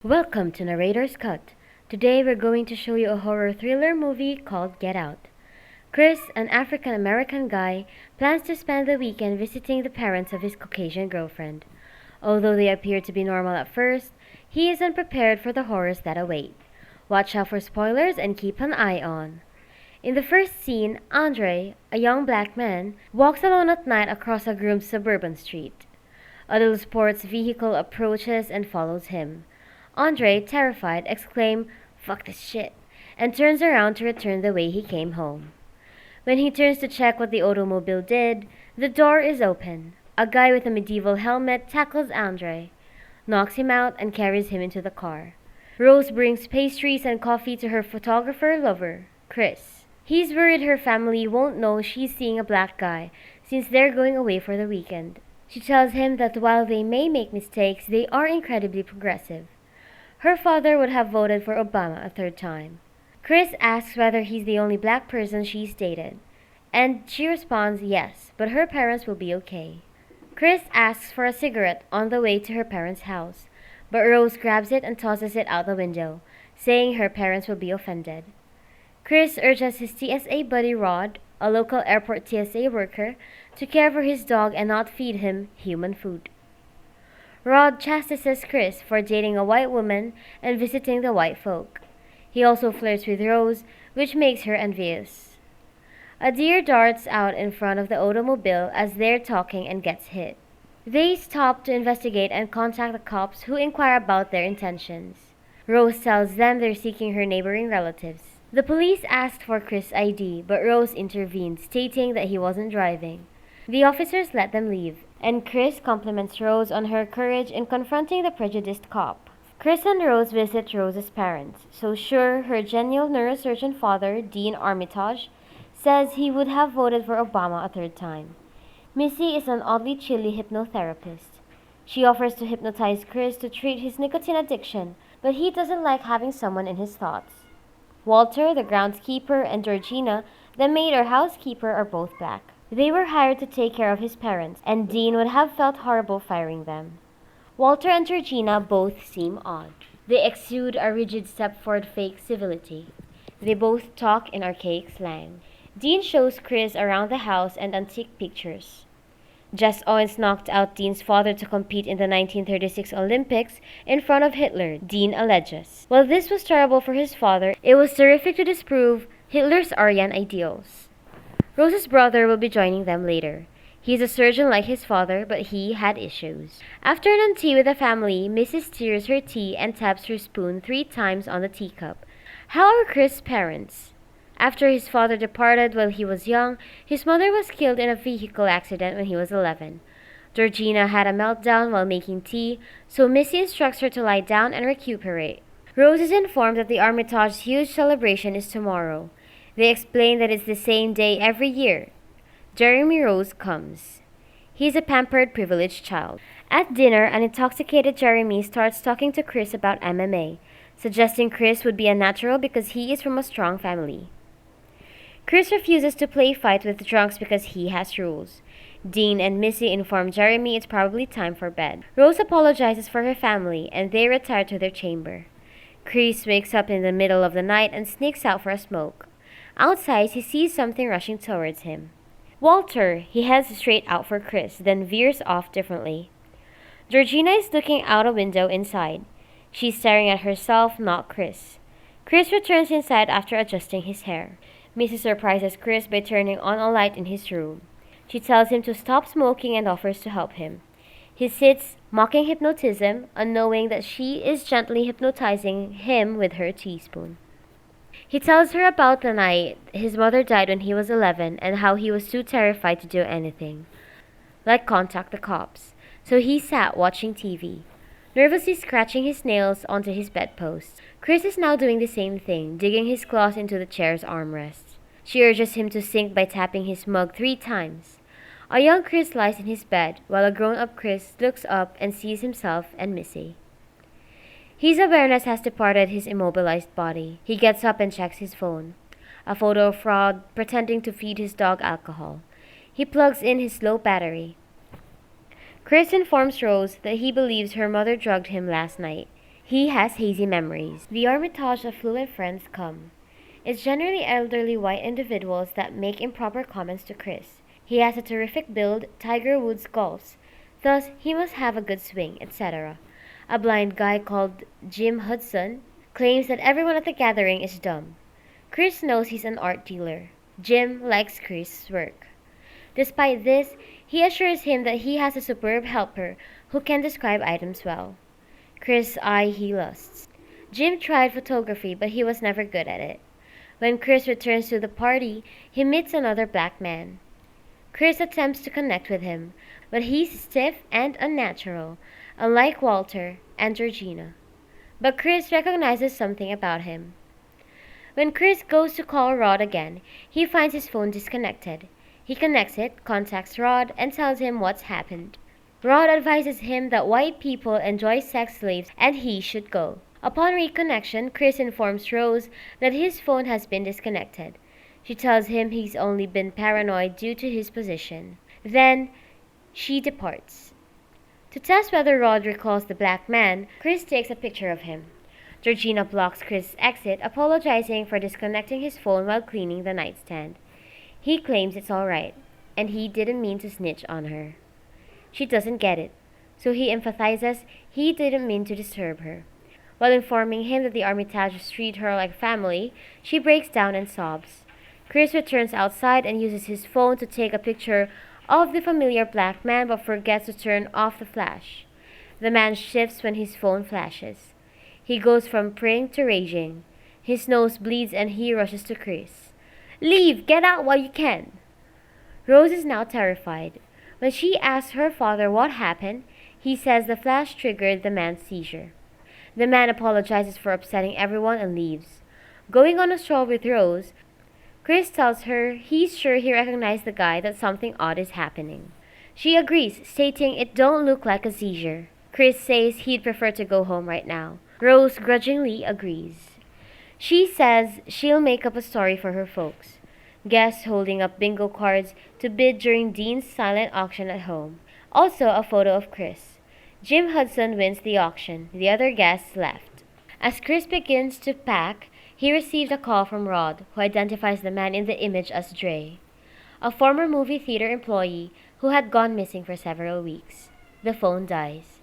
Welcome to Narrator's Cut. Today we're going to show you a horror thriller movie called Get Out. Chris, an African American guy, plans to spend the weekend visiting the parents of his Caucasian girlfriend. Although they appear to be normal at first, he is unprepared for the horrors that await. Watch out for spoilers and keep an eye on. In the first scene, Andre, a young black man, walks alone at night across a groomed suburban street. A little sports vehicle approaches and follows him. Andre, terrified, exclaims, "Fuck this shit," and turns around to return the way he came home. When he turns to check what the automobile did, the door is open. A guy with a medieval helmet tackles Andre, knocks him out, and carries him into the car. Rose brings pastries and coffee to her photographer lover, Chris. He's worried her family won't know she's seeing a black guy since they're going away for the weekend. She tells him that while they may make mistakes, they are incredibly progressive. Her father would have voted for Obama a third time. Chris asks whether he's the only black person she's dated, and she responds yes, but her parents will be okay. Chris asks for a cigarette on the way to her parents' house, but Rose grabs it and tosses it out the window, saying her parents will be offended. Chris urges his TSA buddy Rod, a local airport TSA worker, to care for his dog and not feed him human food. Rod chastises Chris for dating a white woman and visiting the white folk. He also flirts with Rose, which makes her envious. A deer darts out in front of the automobile as they're talking and gets hit. They stop to investigate and contact the cops, who inquire about their intentions. Rose tells them they're seeking her neighboring relatives. The police asked for Chris' ID, but Rose intervened, stating that he wasn't driving. The officers let them leave, and Chris compliments Rose on her courage in confronting the prejudiced cop. Chris and Rose visit Rose's parents, so sure, her genial neurosurgeon father, Dean Armitage, says he would have voted for Obama a third time. Missy is an oddly chilly hypnotherapist. She offers to hypnotize Chris to treat his nicotine addiction, but he doesn't like having someone in his thoughts. Walter, the groundskeeper, and Georgina, the maid or housekeeper, are both black. They were hired to take care of his parents, and Dean would have felt horrible firing them. Walter and Georgina both seem odd. They exude a rigid Stepford fake civility. They both talk in archaic slang. Dean shows Chris around the house and antique pictures. Jess Owens knocked out Dean's father to compete in the 1936 Olympics in front of Hitler, Dean alleges. While this was terrible for his father, it was terrific to disprove Hitler's Aryan ideals. Rose's brother will be joining them later. He's a surgeon like his father, but he had issues. After an tea with the family, Mrs. stirs her tea and taps her spoon 3 times on the teacup. How are Chris' parents? After his father departed while he was young, his mother was killed in a vehicle accident when he was 11. Georgina had a meltdown while making tea, so Missy instructs her to lie down and recuperate. Rose is informed that the Armitage's huge celebration is tomorrow. They explain that it's the same day every year. Jeremy Rose comes. He's a pampered, privileged child. At dinner, an intoxicated Jeremy starts talking to Chris about MMA, suggesting Chris would be a natural because he is from a strong family. Chris refuses to play fight with the drunks because he has rules. Dean and Missy inform Jeremy it's probably time for bed. Rose apologizes for her family, and they retire to their chamber. Chris wakes up in the middle of the night and sneaks out for a smoke. Outside, he sees something rushing towards him. Walter, he heads straight out for Chris, then veers off differently. Georgina is looking out a window inside. She's staring at herself, not Chris. Chris returns inside after adjusting his hair. Missy surprises Chris by turning on a light in his room. She tells him to stop smoking and offers to help him. He sits, mocking hypnotism, unknowing that she is gently hypnotizing him with her teaspoon. He tells her about the night his mother died when he was 11 and how he was too terrified to do anything, like contact the cops. So he sat watching TV, nervously scratching his nails onto his bedpost. Chris is now doing the same thing, digging his claws into the chair's armrests. She urges him to sink by tapping his mug 3 times. A young Chris lies in his bed, while a grown-up Chris looks up and sees himself and Missy. His awareness has departed his immobilized body. He gets up and checks his phone. A photo of Rod pretending to feed his dog alcohol. He plugs in his low battery. Chris informs Rose that he believes her mother drugged him last night. He has hazy memories. The Armitage affluent friends come. It's generally elderly white individuals that make improper comments to Chris. He has a terrific build, Tiger Woods golfs, thus he must have a good swing, etc. A blind guy called Jim Hudson claims that everyone at the gathering is dumb. Chris knows he's an art dealer. Jim likes Chris' work. Despite this, he assures him that he has a superb helper who can describe items well. Chris' eye he lusts. Jim tried photography, but he was never good at it. When Chris returns to the party, he meets another black man. Chris attempts to connect with him, but he's stiff and unnatural, unlike Walter and Georgina. But Chris recognizes something about him. When Chris goes to call Rod again, he finds his phone disconnected. He connects it, contacts Rod, and tells him what's happened. Rod advises him that white people enjoy sex slaves and he should go. Upon reconnection, Chris informs Rose that his phone has been disconnected. She tells him he's only been paranoid due to his position. Then, she departs. To test whether Rod recalls the black man, Chris takes a picture of him. Georgina blocks Chris' exit, apologizing for disconnecting his phone while cleaning the nightstand. He claims it's alright, and he didn't mean to snitch on her. She doesn't get it, so he empathizes he didn't mean to disturb her. While informing him that the Armitage treat her like family, she breaks down and sobs. Chris returns outside and uses his phone to take a picture of the familiar black man but forgets to turn off the flash. The man shifts when his phone flashes. He goes from praying to raging. His nose bleeds and he rushes to Chris. "Leave! Get out while you can!" Rose is now terrified. When she asks her father what happened, he says the flash triggered the man's seizure. The man apologizes for upsetting everyone and leaves. Going on a stroll with Rose, Chris tells her he's sure he recognized the guy, that something odd is happening. She agrees, stating it don't look like a seizure. Chris says he'd prefer to go home right now. Rose grudgingly agrees. She says she'll make up a story for her folks. Guests holding up bingo cards to bid during Dean's silent auction at home. Also a photo of Chris. Jim Hudson wins the auction. The other guests left. As Chris begins to pack, he received a call from Rod, who identifies the man in the image as Dre, a former movie theater employee who had gone missing for several weeks. The phone dies.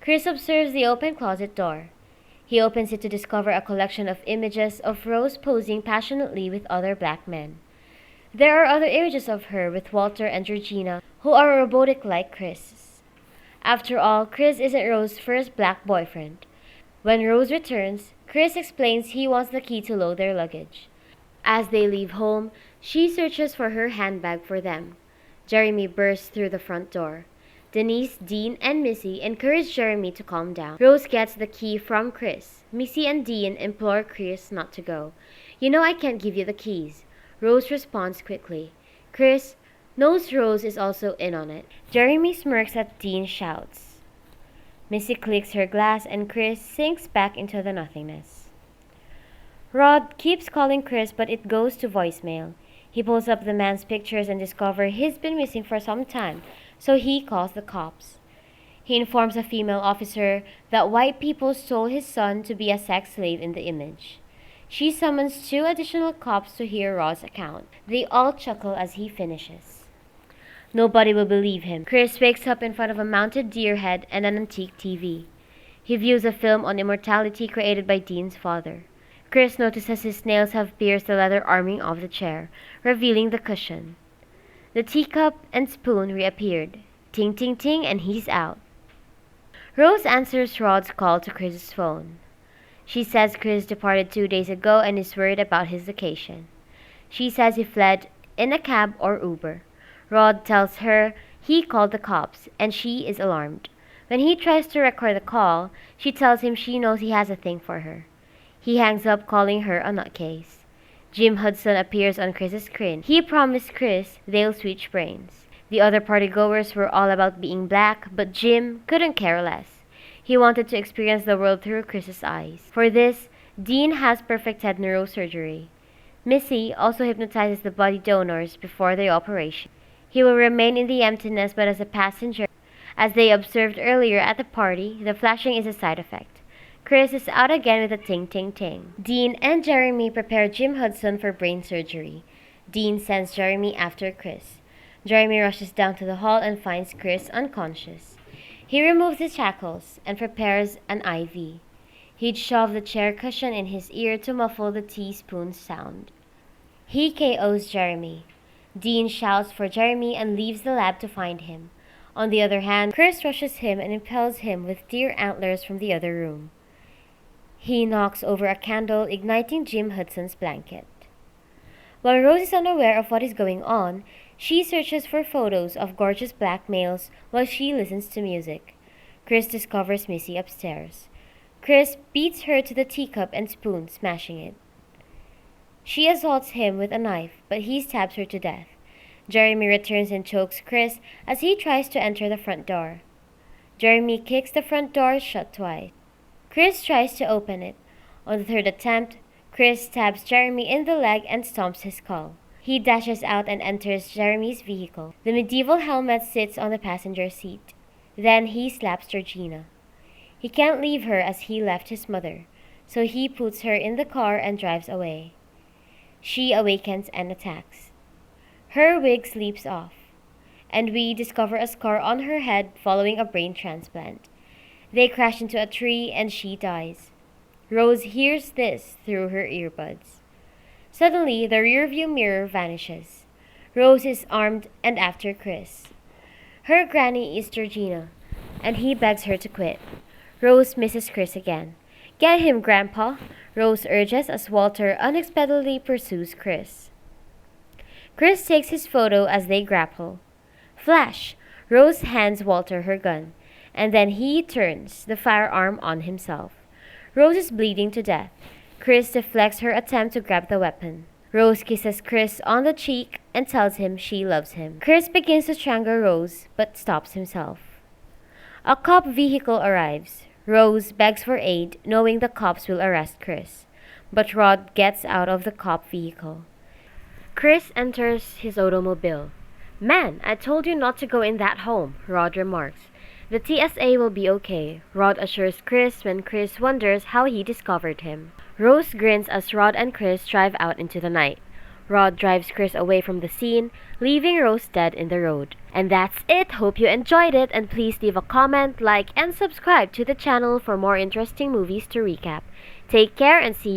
Chris observes the open closet door. He opens it to discover a collection of images of Rose posing passionately with other black men. There are other images of her with Walter and Georgina, who are robotic like Chris. After all, Chris isn't Rose's first black boyfriend. When Rose returns, Chris explains he wants the key to load their luggage. As they leave home, she searches for her handbag for them. Jeremy bursts through the front door. Denise, Dean, and Missy encourage Jeremy to calm down. Rose gets the key from Chris. Missy and Dean implore Chris not to go. "You know I can't give you the keys." Rose responds quickly. Chris knows Rose is also in on it. Jeremy smirks at Dean's shouts. Missy clicks her glass and Chris sinks back into the nothingness. Rod keeps calling Chris, but it goes to voicemail. He pulls up the man's pictures and discovers he's been missing for some time, so he calls the cops. He informs a female officer that white people stole his son to be a sex slave in the image. She summons 2 additional cops to hear Rod's account. They all chuckle as he finishes. Nobody will believe him. Chris wakes up in front of a mounted deer head and an antique TV. He views a film on immortality created by Dean's father. Chris notices his nails have pierced the leather arming of the chair, revealing the cushion. The teacup and spoon reappeared. Ting ting ting, and he's out. Rose answers Rod's call to Chris's phone. She says Chris departed 2 days ago and is worried about his location. She says he fled in a cab or Uber. Rod tells her he called the cops, and she is alarmed. When he tries to record the call, she tells him she knows he has a thing for her. He hangs up, calling her a nutcase. Jim Hudson appears on Chris's screen. He promised Chris they'll switch brains. The other partygoers were all about being black, but Jim couldn't care less. He wanted to experience the world through Chris's eyes. For this, Dean has perfected neurosurgery. Missy also hypnotizes the body donors before the operation. He will remain in the emptiness but as a passenger. As they observed earlier at the party, the flashing is a side effect. Chris is out again with a ting ting ting. Dean and Jeremy prepare Jim Hudson for brain surgery. Dean sends Jeremy after Chris. Jeremy rushes down to the hall and finds Chris unconscious. He removes the shackles and prepares an IV. He'd shove the chair cushion in his ear to muffle the teaspoon sound. He KOs Jeremy. Dean shouts for Jeremy and leaves the lab to find him. On the other hand, Chris rushes him and impels him with deer antlers from the other room. He knocks over a candle, igniting Jim Hudson's blanket. While Rose is unaware of what is going on, she searches for photos of gorgeous black males while she listens to music. Chris discovers Missy upstairs. Chris beats her to the teacup and spoon, smashing it. She assaults him with a knife, but he stabs her to death. Jeremy returns and chokes Chris as he tries to enter the front door. Jeremy kicks the front door shut twice. Chris tries to open it. On the third attempt, Chris stabs Jeremy in the leg and stomps his skull. He dashes out and enters Jeremy's vehicle. The medieval helmet sits on the passenger seat. Then he slaps Georgina. He can't leave her as he left his mother, so he puts her in the car and drives away. She awakens and attacks. Her wig slips off, and we discover a scar on her head following a brain transplant. They crash into a tree and she dies. Rose hears this through her earbuds. Suddenly, the rearview mirror vanishes. Rose is armed and after Chris. Her granny is Georgina, and he begs her to quit. Rose misses Chris again. "Get him, Grandpa," Rose urges as Walter unexpectedly pursues Chris. Chris takes his photo as they grapple. Flash! Rose hands Walter her gun, and then he turns the firearm on himself. Rose is bleeding to death. Chris deflects her attempt to grab the weapon. Rose kisses Chris on the cheek and tells him she loves him. Chris begins to strangle Rose, but stops himself. A cop vehicle arrives. Rose begs for aid, knowing the cops will arrest Chris. But Rod gets out of the cop vehicle. Chris enters his automobile. "Man, I told you not to go in that home," Rod remarks. "The TSA will be okay," Rod assures Chris when Chris wonders how he discovered him. Rose grins as Rod and Chris drive out into the night. Rod drives Chris away from the scene, leaving Rose dead in the road. And that's it! Hope you enjoyed it, and please leave a comment, like, and subscribe to the channel for more interesting movies to recap. Take care and see you